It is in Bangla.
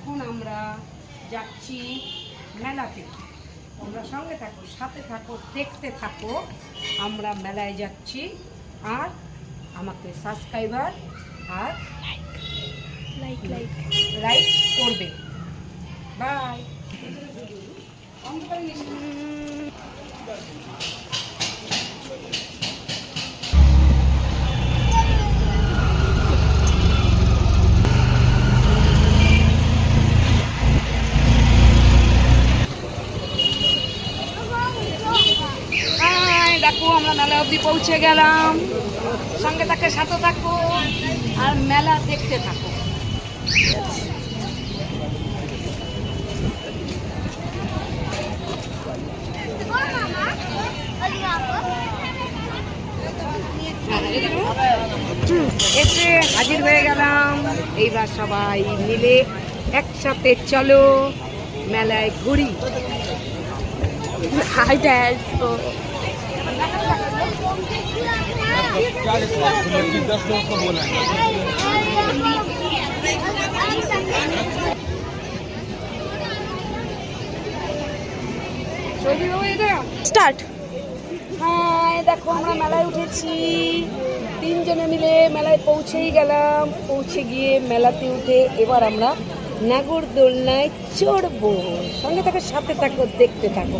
এখন আমরা যাচ্ছি মেলাতে। তোমরা সঙ্গে থাকো, সাথে থাকো, দেখতে থাকো। আমরা মেলায় যাচ্ছি, আর আমাকে সাবস্ক্রাইবার আর লাইক করবে। বাই। দেখো আমরা মেলা অবধি পৌঁছে গেলাম। সঙ্গে থাকে, সাথে থাকো, আর মেলা দেখতে থাকো। এসে হাজির হয়ে গেলাম। এইবার সবাই মিলে একসাথে চলো মেলায় ঘুরি। স্টার্ট। হ্যাঁ দেখো আমরা মেলায় উঠেছি, তিনজনে মিলে মেলায় পৌঁছেই গেলাম। পৌঁছে গিয়ে মেলাতে উঠে এবার আমরা নাগরদোলনায় চড়বো। সঙ্গে থাকো, সাথে থাকো, দেখতে থাকো।